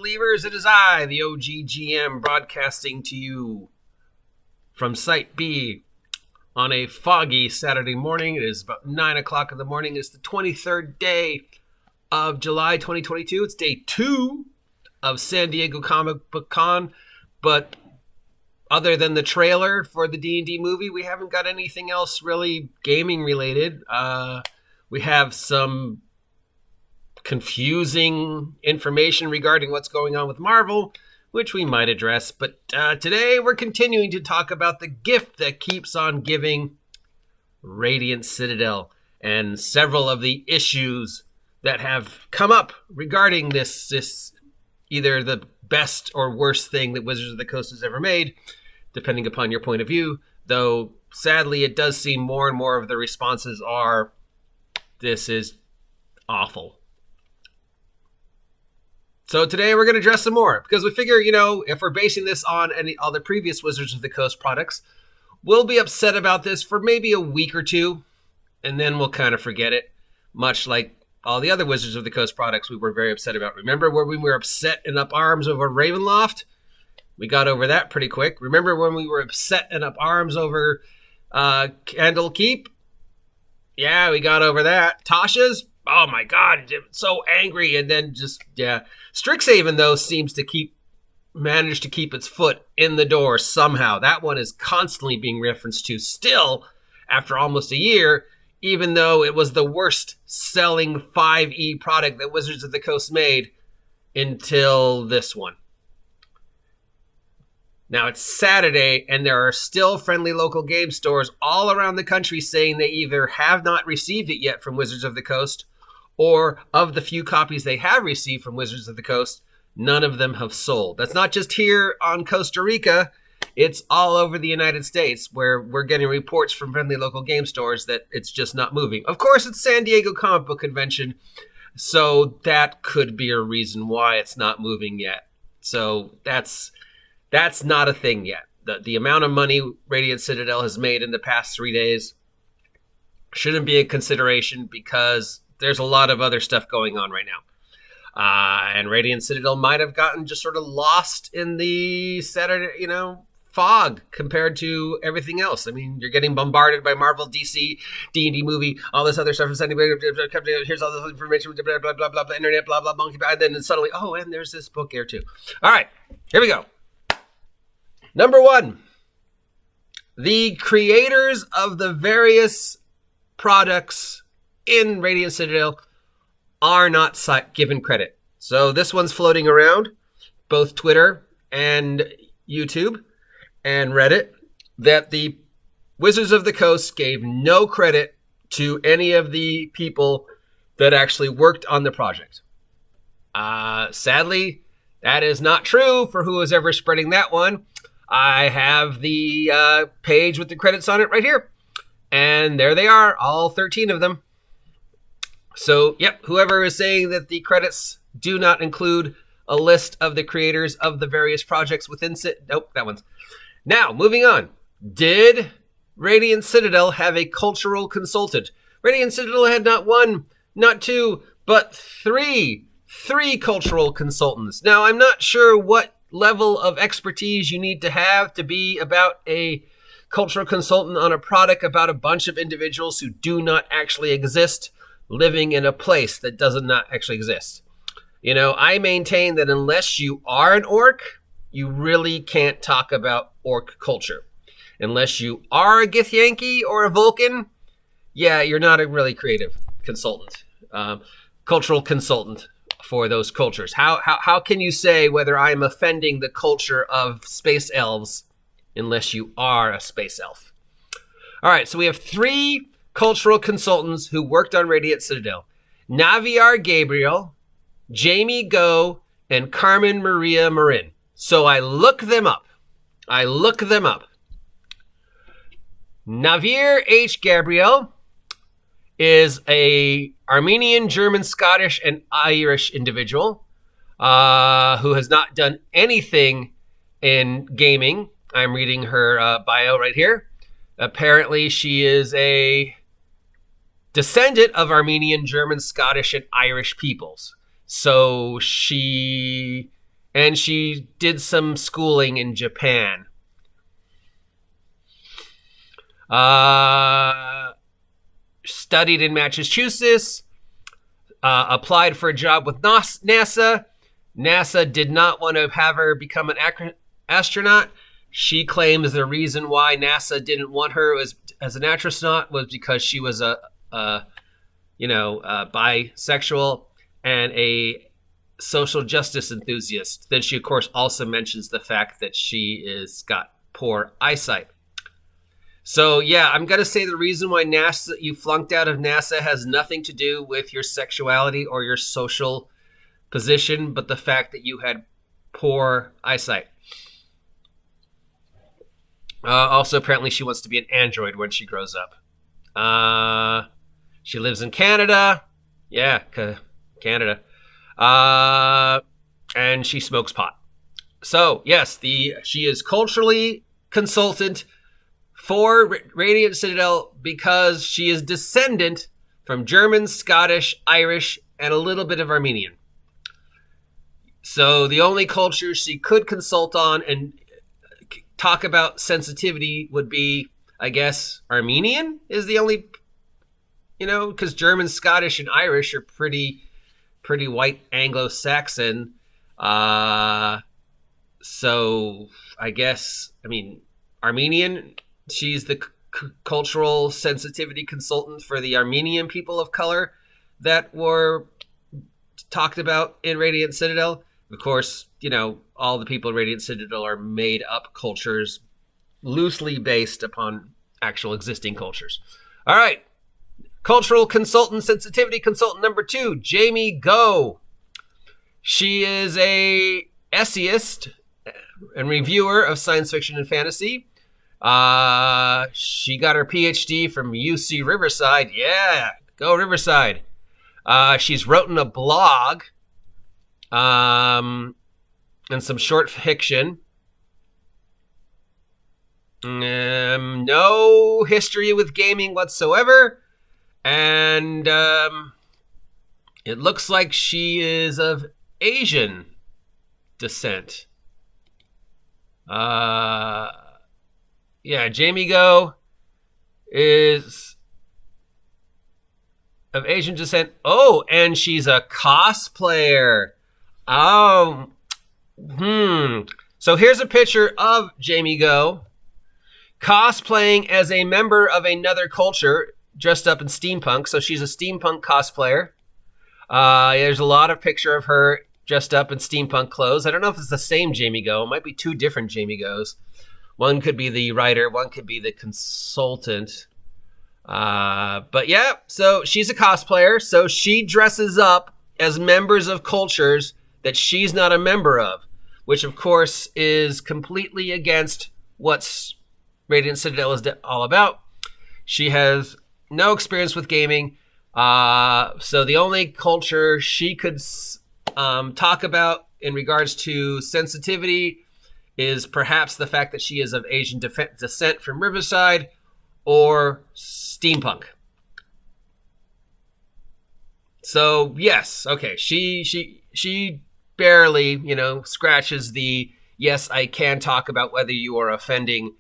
believers. It is I, the OGGM, broadcasting to you from Site B on a foggy Saturday morning. It is about 9 o'clock in the morning. It's the 23rd day of July 2022. It's day 2 of San Diego Comic Book Con, but other than the trailer for the D&D movie, we haven't got anything else really gaming related. We have some confusing information regarding what's going on with Marvel, which we might address. But today we're continuing to talk about the gift that keeps on giving, Radiant Citadel, and several of the issues that have come up regarding this either the best or worst thing that Wizards of the Coast has ever made, depending upon your point of view, though sadly it does seem more and more of the responses are, this is awful. So today we're going to address some more, because we figure, if we're basing this on any other previous Wizards of the Coast products, we'll be upset about this for maybe a week or two, and then we'll kind of forget it, much like all the other Wizards of the Coast products we were very upset about. Remember when we were upset and up arms over Ravenloft? We got over that pretty quick. Remember when we were upset and up arms over Candlekeep? Yeah, we got over that. Tasha's? Oh my God, so angry. And then Strixhaven, though, seems to manage to keep its foot in the door somehow. That one is constantly being referenced to still after almost a year, even though it was the worst selling 5e product that Wizards of the Coast made until this one. Now it's Saturday, and there are still friendly local game stores all around the country saying they either have not received it yet from Wizards of the Coast, or of the few copies they have received from Wizards of the Coast, none of them have sold. That's not just here on Costa Rica. It's all over the United States, where we're getting reports from friendly local game stores that it's just not moving. Of course, it's San Diego Comic Book Convention, so that could be a reason why it's not moving yet. So that's not a thing yet. The amount of money Radiant Citadel has made in the past 3 days shouldn't be a consideration, because there's a lot of other stuff going on right now. And Radiant Citadel might have gotten just sort of lost in the Saturday, fog compared to everything else. I mean, you're getting bombarded by Marvel, DC, D&D movie, all this other stuff. Here's all this information, blah, blah, blah, blah, blah, internet, blah, blah, monkey, and then suddenly, and there's this book here too. All right, here we go. Number 1, the creators of the various products in Radiant Citadel are not given credit. So this one's floating around both Twitter and YouTube and Reddit, that the Wizards of the Coast gave no credit to any of the people that actually worked on the project. Sadly, that is not true for who is ever spreading that one. I have the page with the credits on it right here. And there they are, all 13 of them. So, whoever is saying that the credits do not include a list of the creators of the various projects within nope, that one's. Now, moving on. Did Radiant Citadel have a cultural consultant? Radiant Citadel had not 1, not 2, but 3 cultural consultants. Now, I'm not sure what level of expertise you need to have to be about a cultural consultant on a product about a bunch of individuals who do not actually exist, living in a place that does not actually exist. I maintain that unless you are an orc, you really can't talk about orc culture. Unless you are a Githyanki or a Vulcan, you're not a really creative consultant, cultural consultant for those cultures. How can you say whether I'm offending the culture of space elves unless you are a space elf? All right, so we have 3 cultural consultants who worked on Radiant Citadel. Naviar Gabriel, Jamie Go, and Carmen Maria Marin. So I look them up. Navier H. Gabriel is a Armenian, German, Scottish, and Irish individual who has not done anything in gaming. I'm reading her bio right here. Apparently, she is a descendant of Armenian, German, Scottish, and Irish peoples. So she and she did some schooling in Japan. Studied in Massachusetts, applied for a job with NASA. NASA did not want to have her become an astronaut. She claims the reason why NASA didn't want her as an astronaut was because she was a bisexual and a social justice enthusiast. Then she, of course, also mentions the fact that she is got poor eyesight. So, yeah, I'm going to say the reason why you flunked out of NASA has nothing to do with your sexuality or your social position, but the fact that you had poor eyesight. Also, apparently, she wants to be an android when she grows up. She lives in Canada. Yeah, Canada. And she smokes pot. So, yes, she is culturally consultant for Radiant Citadel because she is descendant from German, Scottish, Irish, and a little bit of Armenian. So the only culture she could consult on and talk about sensitivity would be, I guess, Armenian is the only, because German, Scottish, and Irish are pretty white Anglo-Saxon. So I guess, Armenian, she's the cultural sensitivity consultant for the Armenian people of color that were talked about in Radiant Citadel. Of course, all the people in Radiant Citadel are made up cultures loosely based upon actual existing cultures. All right. Cultural consultant, sensitivity consultant number 2, Jamie Go. She is a essayist and reviewer of science fiction and fantasy. She got her PhD from UC Riverside. Yeah, go Riverside. She's written a blog and some short fiction. No history with gaming whatsoever. And it looks like she is of Asian descent. Jamie Go is of Asian descent. Oh, and she's a cosplayer. So here's a picture of Jamie Go cosplaying as a member of another culture dressed up in steampunk. So she's a steampunk cosplayer. There's a lot of picture of her dressed up in steampunk clothes. I don't know if it's the same Jamie Go. It might be 2 different Jamie Goes. One could be the writer. One could be the consultant. But yeah, so she's a cosplayer. So she dresses up as members of cultures that she's not a member of, which of course is completely against what Radiant Citadel is all about. She has no experience with gaming. So the only culture she could talk about in regards to sensitivity is perhaps the fact that she is of Asian descent from Riverside or steampunk. So yes, okay, she barely, scratches the yes, I can talk about whether you are offending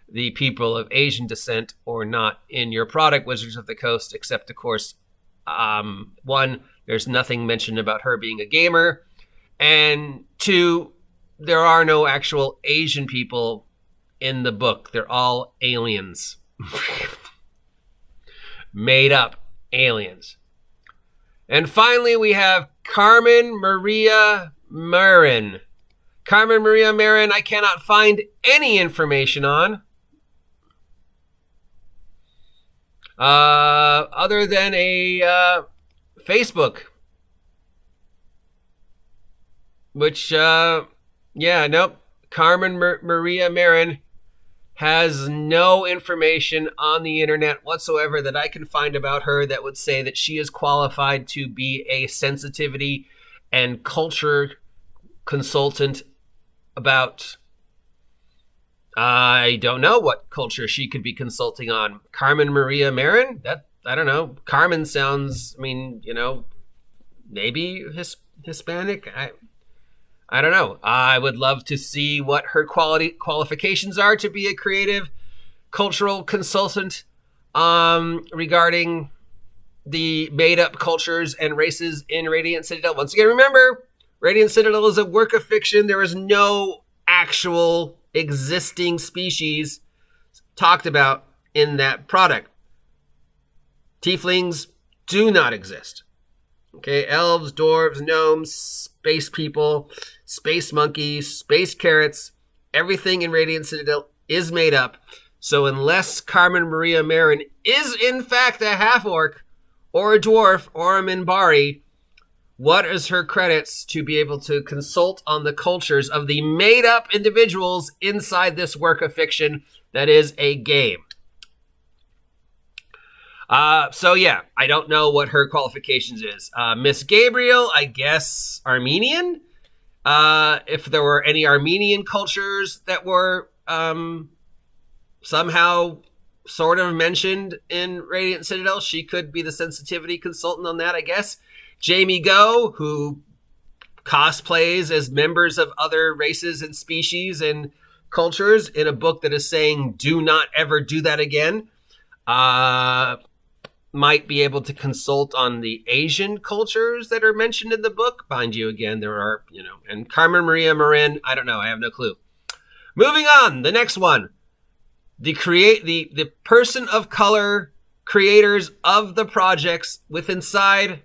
the people of Asian descent or not in your product, Wizards of the Coast, except, of course, 1, there's nothing mentioned about her being a gamer, and 2, there are no actual Asian people in the book. They're all aliens. Made up aliens. And finally, we have Carmen Maria Marin. Carmen Maria Marin, I cannot find any information on. Other than a Facebook. Which, nope. Carmen Maria Marin has no information on the internet whatsoever that I can find about her that would say that she is qualified to be a sensitivity and culture consultant about, I don't know what culture she could be consulting on. Carmen Maria Marin? I don't know. Carmen sounds, maybe Hispanic. I don't know. I would love to see what her qualifications are to be a creative cultural consultant regarding the made-up cultures and races in Radiant Citadel. Once again, remember, Radiant Citadel is a work of fiction. There is no actual existing species talked about in that product. Tieflings do not exist. Okay, elves, dwarves, gnomes, space people, space monkeys, space carrots, everything in Radiant Citadel is made up. So unless Carmen Maria Marin is in fact a half-orc or a dwarf or a Minbari, what is her credits to be able to consult on the cultures of the made-up individuals inside this work of fiction that is a game? So yeah, I don't know what her qualifications is. Miss Gabriel, I guess Armenian? If there were any Armenian cultures that were somehow sort of mentioned in Radiant Citadel, she could be the sensitivity consultant on that, I guess. Jamie Go, who cosplays as members of other races and species and cultures in a book that is saying, do not ever do that again. Might be able to consult on the Asian cultures that are mentioned in the book. Mind you, again, there are, and Carmen Maria Marin, I don't know, I have no clue. Moving on, the next one. The person of color creators of the projects inside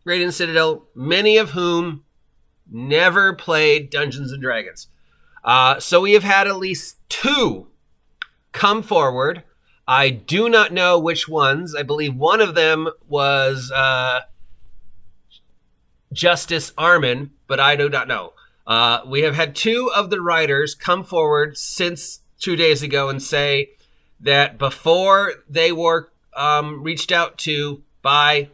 Radiant Citadel, many of whom never played Dungeons and Dragons. So we have had at least 2 come forward. I do not know which ones. I believe one of them was Justice Armin, but I do not know. We have had 2 of the writers come forward since 2 days ago and say that before they were reached out to by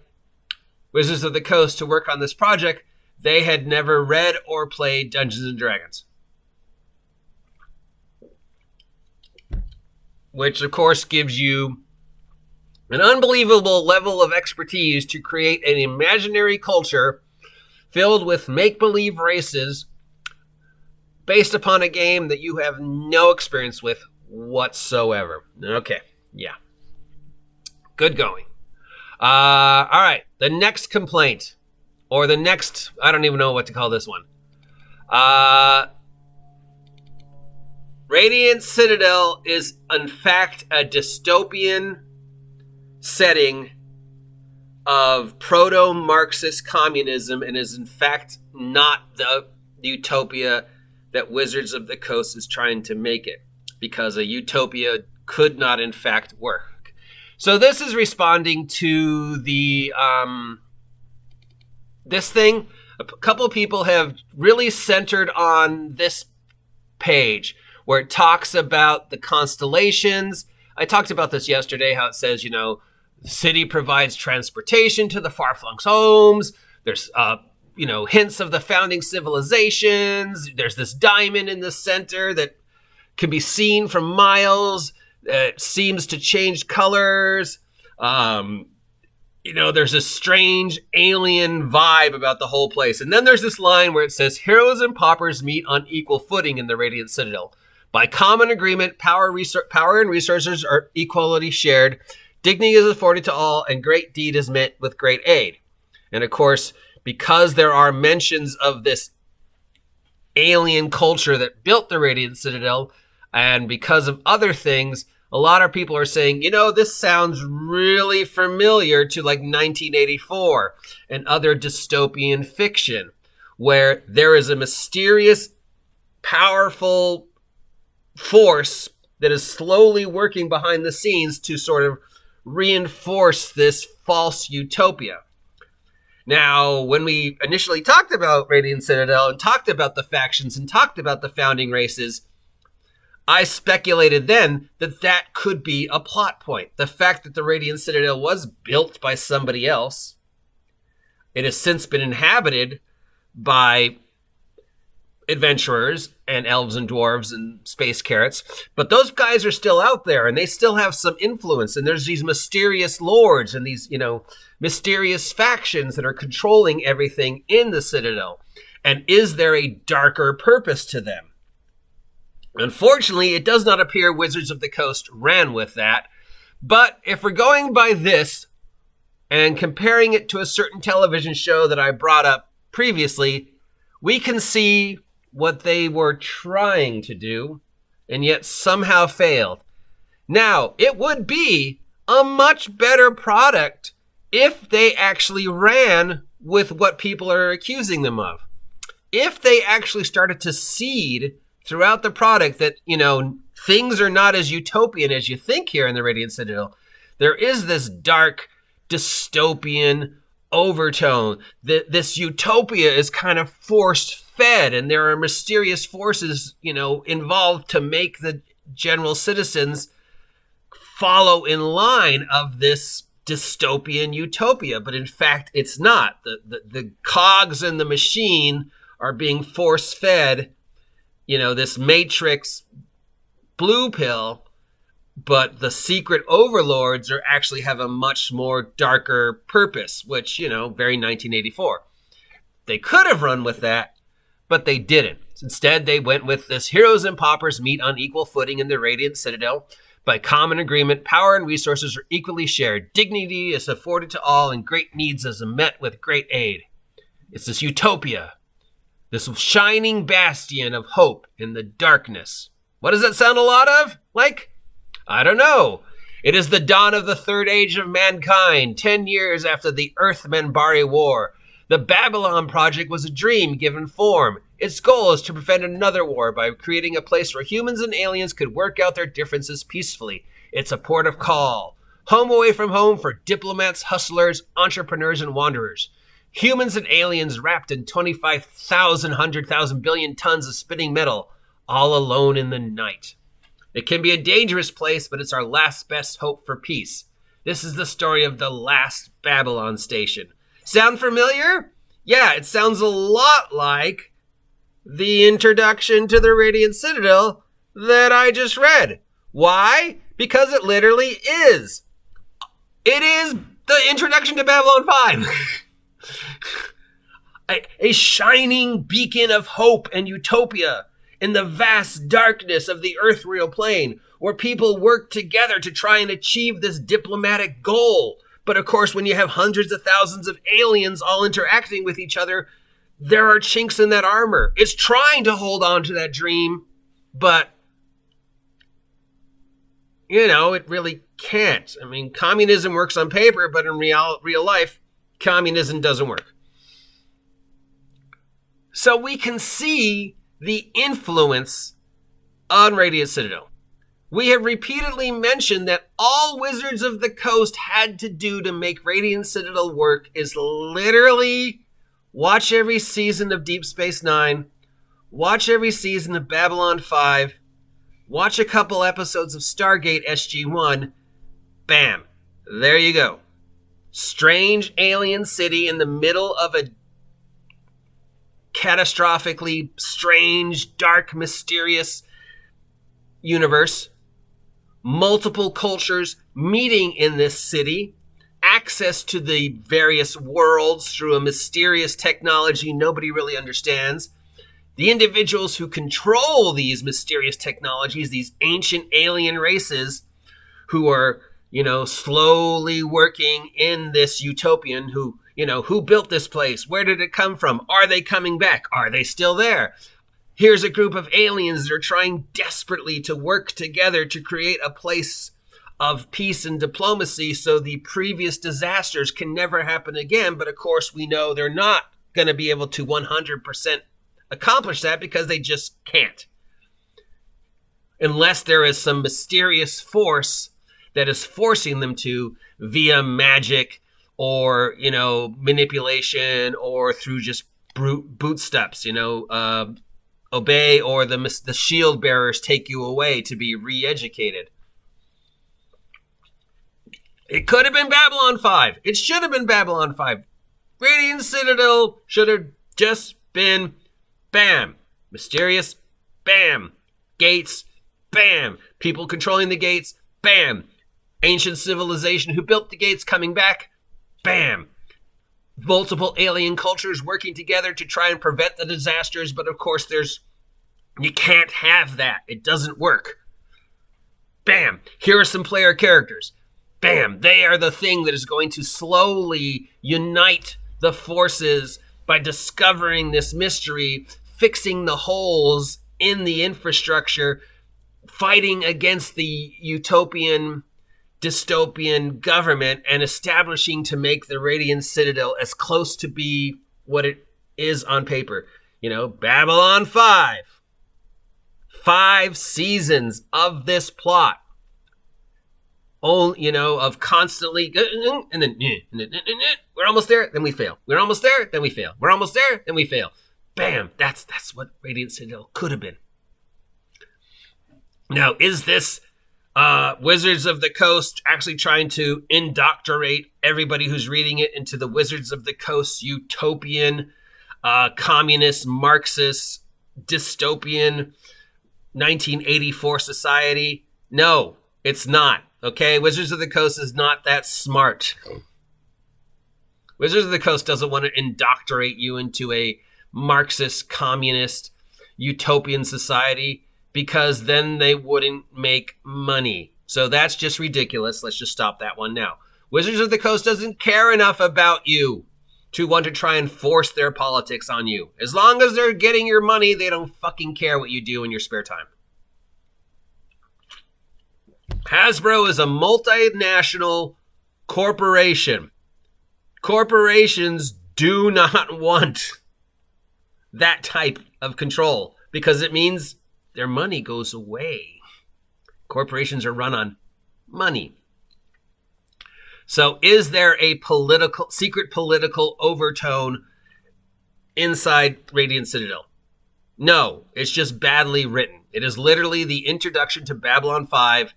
Wizards of the Coast to work on this project, they had never read or played Dungeons and Dragons. Which, of course, gives you an unbelievable level of expertise to create an imaginary culture filled with make-believe races based upon a game that you have no experience with whatsoever. Okay, yeah. Good going. All right, the next complaint, or the next, I don't even know what to call this one. Radiant Citadel is, in fact, a dystopian setting of proto-Marxist communism and is, in fact, not the utopia that Wizards of the Coast is trying to make it, because a utopia could not, in fact, work. So this is responding to the this thing. A couple of people have really centered on this page, where it talks about the constellations. I talked about this yesterday, how it says, the city provides transportation to the far-flung homes. There's, hints of the founding civilizations. There's this diamond in the center that can be seen from miles. It seems to change colors. There's a strange alien vibe about the whole place. And then there's this line where it says, heroes and paupers meet on equal footing in the Radiant Citadel. By common agreement, power and resources are equally shared. Dignity is afforded to all, and great deed is met with great aid. And of course, because there are mentions of this alien culture that built the Radiant Citadel, and because of other things, a lot of people are saying, this sounds really familiar to like 1984 and other dystopian fiction, where there is a mysterious, powerful force that is slowly working behind the scenes to sort of reinforce this false utopia. Now, when we initially talked about Radiant Citadel and talked about the factions and talked about the founding races, I speculated then that that could be a plot point. The fact that the Radiant Citadel was built by somebody else, it has since been inhabited by adventurers and elves and dwarves and space carrots, but those guys are still out there and they still have some influence, and there's these mysterious lords and these, mysterious factions that are controlling everything in the Citadel. And is there a darker purpose to them? Unfortunately, it does not appear Wizards of the Coast ran with that. But if we're going by this and comparing it to a certain television show that I brought up previously, we can see what they were trying to do and yet somehow failed. Now, it would be a much better product if they actually ran with what people are accusing them of. If they actually started to seed throughout the product that, things are not as utopian as you think here in the Radiant Citadel. There is this dark, dystopian overtone. This utopia is kind of force-fed, and there are mysterious forces, involved to make the general citizens follow in line of this dystopian utopia. But in fact, it's not. The cogs in the machine are being force-fed, this matrix blue pill, but the secret overlords actually have a much more darker purpose, which, very 1984. They could have run with that, but they didn't. Instead, they went with this: heroes and paupers meet on equal footing in the Radiant Citadel. By common agreement, power and resources are equally shared. Dignity is afforded to all, and great needs is met with great aid. It's this utopia, this shining bastion of hope in the darkness. What does that sound a lot of? Like? I don't know. It is the dawn of the third age of mankind, 10 years after the Earth-Menbari War. The Babylon Project was a dream given form. Its goal is to prevent another war by creating a place where humans and aliens could work out their differences peacefully. It's a port of call. Home away from home for diplomats, hustlers, entrepreneurs, and wanderers. Humans and aliens wrapped in 25,000, 100,000 billion tons of spinning metal, all alone in the night. It can be a dangerous place, but it's our last best hope for peace. This is the story of the last Babylon station. Sound familiar? Yeah, it sounds a lot like the introduction to the Radiant Citadel that I just read. Why? Because it literally is. It is the introduction to Babylon 5. A shining beacon of hope and utopia in the vast darkness of the earthreal plane, where people work together to try and achieve this diplomatic goal. But of course, when you have hundreds of thousands of aliens all interacting with each other, there are chinks in that armor. It's trying to hold on to that dream, but, it really can't. I mean, communism works on paper, but in real life, communism doesn't work. So we can see the influence on Radiant Citadel. We have repeatedly mentioned that all Wizards of the Coast had to do to make Radiant Citadel work is literally watch every season of Deep Space Nine, watch every season of Babylon 5, watch a couple episodes of Stargate SG-1, bam, there you go. Strange alien city in the middle of a catastrophically strange, dark, mysterious universe. Multiple cultures meeting in this city. Access to the various worlds through a mysterious technology nobody really understands. The individuals who control these mysterious technologies, these ancient alien races who are, slowly working in this utopian, who built this place? Where did it come from? Are they coming back? Are they still there? Here's a group of aliens that are trying desperately to work together to create a place of peace and diplomacy so the previous disasters can never happen again. But of course, we know they're not going to be able to 100% accomplish that because they just can't. Unless there is some mysterious force that is forcing them to via magic or, manipulation or through just bootsteps, obey, or the shield bearers take you away to be re-educated. It could have been Babylon 5. It should have been Babylon 5. Radiant Citadel should have just been bam. Mysterious, bam. Gates, bam. People controlling the gates, bam. Ancient civilization who built the gates coming back, bam. Multiple alien cultures working together to try and prevent the disasters, but of course you can't have that. It doesn't work. Bam. Here are some player characters. Bam. They are the thing that is going to slowly unite the forces by discovering this mystery, fixing the holes in the infrastructure, fighting against the utopian, dystopian government, and establishing to make the Radiant Citadel as close to be what it is on paper. Babylon 5. 5 seasons of this plot. Of constantly, and then we're almost there, then we fail. We're almost there, then we fail. We're almost there, then we fail. Bam! That's what Radiant Citadel could have been. Now, is this Wizards of the Coast actually trying to indoctrinate everybody who's reading it into the Wizards of the Coast utopian, communist, Marxist, dystopian 1984 society? No, it's not. Okay, Wizards of the Coast is not that smart. Wizards of the Coast doesn't want to indoctrinate you into a Marxist, communist, utopian society because then they wouldn't make money. So that's just ridiculous. Let's just stop that one now. Wizards of the Coast doesn't care enough about you to want to try and force their politics on you. As long as they're getting your money, they don't fucking care what you do in your spare time. Hasbro is a multinational corporation. Corporations do not want that type of control because it means their money goes away. Corporations are run on money. So is there a secret political overtone inside Radiant Citadel? No, it's just badly written. It is literally the introduction to Babylon 5,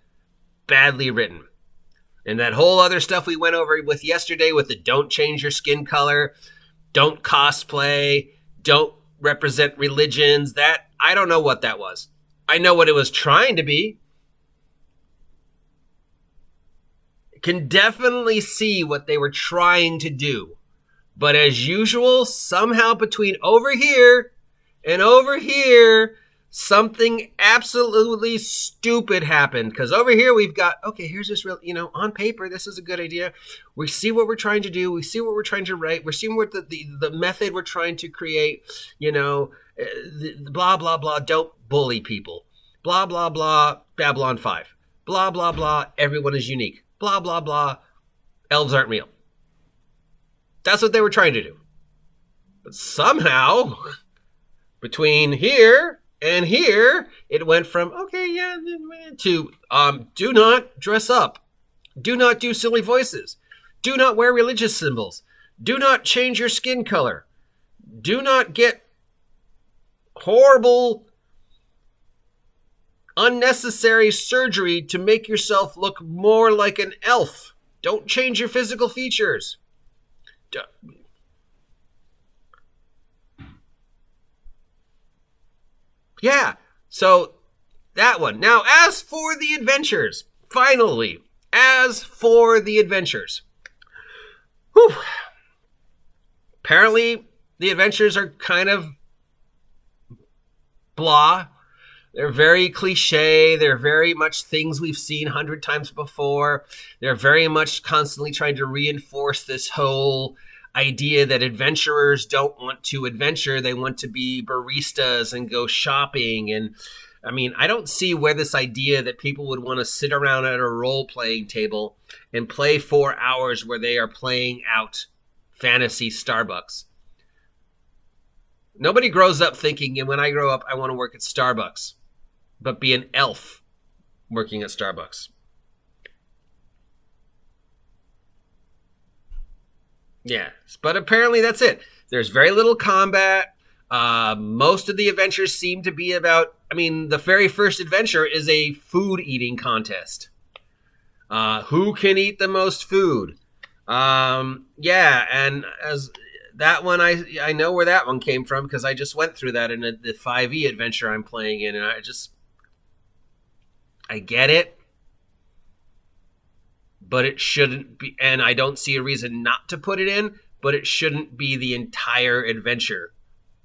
badly written. And that whole other stuff we went over with yesterday with the don't change your skin color, don't cosplay, don't represent religions, that, I don't know what that was. I know what it was trying to be. Can definitely see what they were trying to do. But as usual, somehow between over here and over here, something absolutely stupid happened. Because over here we've got, okay, here's this real, on paper, this is a good idea. We see what we're trying to do. We see what we're trying to write. We're seeing what the method we're trying to create, blah, blah, blah. Don't bully people. Blah, blah, blah. Babylon 5. Blah, blah, blah. Everyone is unique. Blah, blah, blah. Elves aren't real. That's what they were trying to do. But somehow, between here and here, it went from, okay, yeah, to do not dress up. Do not do silly voices. Do not wear religious symbols. Do not change your skin color. Do not get horrible, unnecessary surgery to make yourself look more like an elf. Don't change your physical features. Yeah, so that one. Now, as for the adventures, finally, as for the adventures. Whew. Apparently, the adventures are kind of blah. They're very cliche. They're very much things we've seen 100 times before. They're very much constantly trying to reinforce this whole idea that adventurers don't want to adventure. They want to be baristas and go shopping. And I mean, I don't see where this idea that people would want to sit around at a role-playing table and play 4 hours where they are playing out fantasy Starbucks. Nobody grows up thinking, and when I grow up, I want to work at Starbucks, but be an elf working at Starbucks. Yeah, but apparently that's it. There's very little combat. Most of the adventures seem to be about, the very first adventure is a food eating contest. Who can eat the most food? And as that one, I know where that one came from because I just went through that in the 5e adventure I'm playing in, and I get it, but it shouldn't be, and I don't see a reason not to put it in, but it shouldn't be the entire adventure.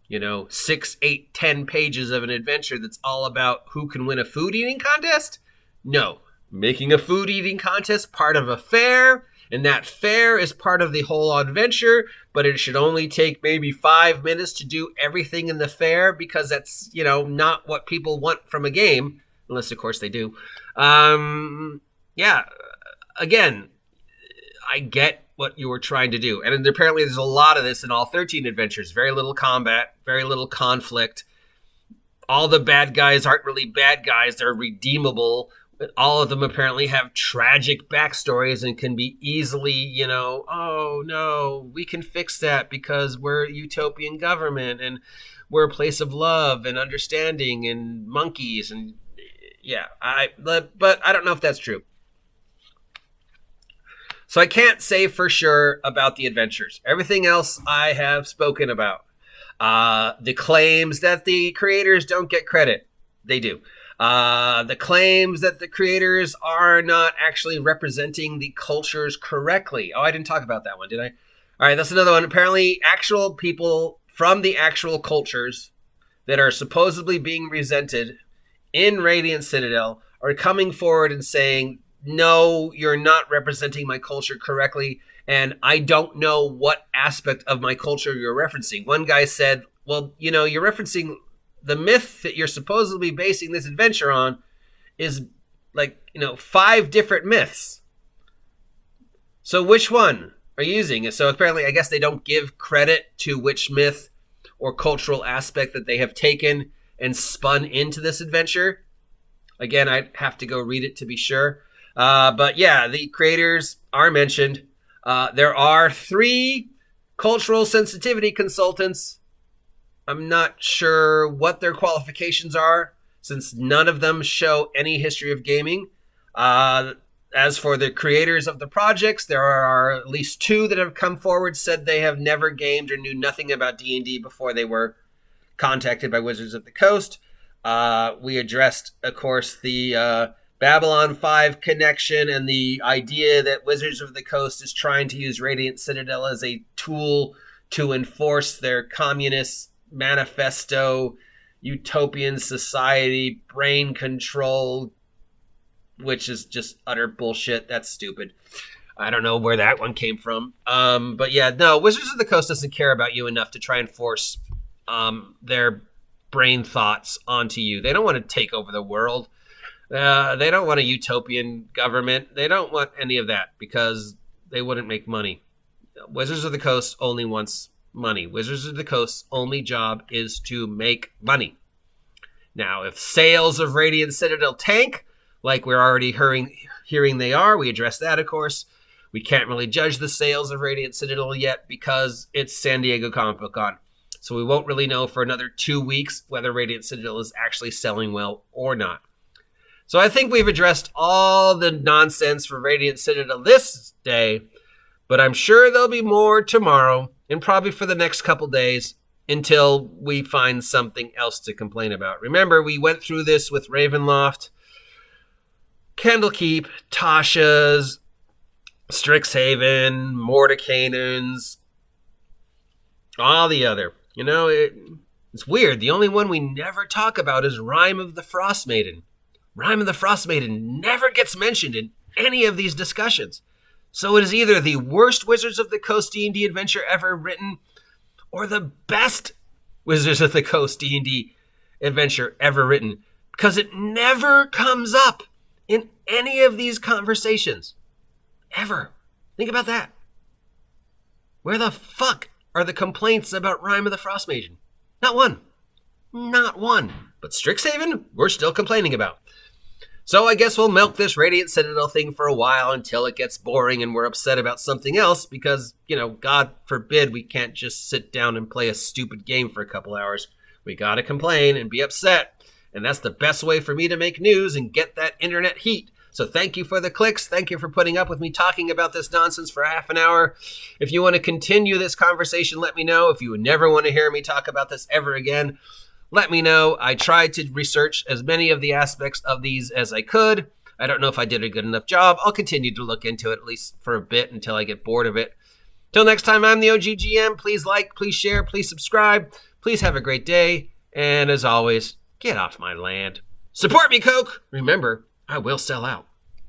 6, 8, 10 pages of an adventure that's all about who can win a food eating contest? No. Making a food eating contest part of a fair, and that fair is part of the whole adventure, but it should only take maybe 5 minutes to do everything in the fair because that's, not what people want from a game, unless, of course, they do. Yeah, again, I get what you were trying to do. And apparently there's a lot of this in all 13 adventures. Very little combat, very little conflict. All the bad guys aren't really bad guys. They're redeemable. All of them apparently have tragic backstories and can be easily, oh no, we can fix that because we're a utopian government and we're a place of love and understanding and monkeys. And yeah, but I don't know if that's true. So I can't say for sure about the adventures. Everything else I have spoken about. The claims that the creators don't get credit. They do. The claims that the creators are not actually representing the cultures correctly. Oh, I didn't talk about that one, did I? All right, that's another one. Apparently, actual people from the actual cultures that are supposedly being resented in Radiant Citadel are coming forward and saying, no, you're not representing my culture correctly, and I don't know what aspect of my culture you're referencing. One guy said, well, you're referencing the myth that you're supposedly basing this adventure on is 5 different myths. So which one are you using? So apparently, I guess they don't give credit to which myth or cultural aspect that they have taken and spun into this adventure. Again, I'd have to go read it to be sure. But yeah, the creators are mentioned. There are 3 cultural sensitivity consultants. I'm not sure what their qualifications are, since none of them show any history of gaming. As for the creators of the projects, there are at least 2 that have come forward, said they have never gamed or knew nothing about D&D before they were contacted by Wizards of the Coast. We addressed, of course, the Babylon 5 connection and the idea that Wizards of the Coast is trying to use Radiant Citadel as a tool to enforce their communist manifesto, utopian society, brain control, which is just utter bullshit. That's stupid. I don't know where that one came from. But yeah, no, Wizards of the Coast doesn't care about you enough to try and force their brain thoughts onto you. They don't want to take over the world. They don't want a utopian government. They don't want any of that because they wouldn't make money. Wizards of the Coast only wants money. Wizards of the Coast's only job is to make money. Now, if sales of Radiant Citadel tank, like we're already hearing they are, we addressed that, of course. We can't really judge the sales of Radiant Citadel yet because it's San Diego Comic Book Con. So we won't really know for another 2 weeks whether Radiant Citadel is actually selling well or not. So I think we've addressed all the nonsense for Radiant Citadel this day, but I'm sure there'll be more tomorrow and probably for the next couple days until we find something else to complain about. Remember, we went through this with Ravenloft, Candlekeep, Tasha's, Strixhaven, Mordenkainen's, all the other. It's weird. The only one we never talk about is Rime of the Frostmaiden. Rime of the Frostmaiden never gets mentioned in any of these discussions. So it is either the worst Wizards of the Coast D&D adventure ever written or the best Wizards of the Coast D&D adventure ever written, because it never comes up in any of these conversations. Ever. Think about that. Where the fuck are the complaints about Rime of the Frostmaiden? Not one. Not one. But Strixhaven, we're still complaining about. So I guess we'll milk this Radiant Citadel thing for a while until it gets boring and we're upset about something else because, God forbid we can't just sit down and play a stupid game for a couple hours. We gotta complain and be upset. And that's the best way for me to make news and get that internet heat. So thank you for the clicks. Thank you for putting up with me talking about this nonsense for half an hour. If you want to continue this conversation, let me know. If you would never want to hear me talk about this ever again, let me know. I tried to research as many of the aspects of these as I could. I don't know if I did a good enough job. I'll continue to look into it at least for a bit until I get bored of it. Till next time, I'm the OGGM. Please like, please share, please subscribe. Please have a great day. And as always, get off my land. Support me, Coke. Remember, I will sell out.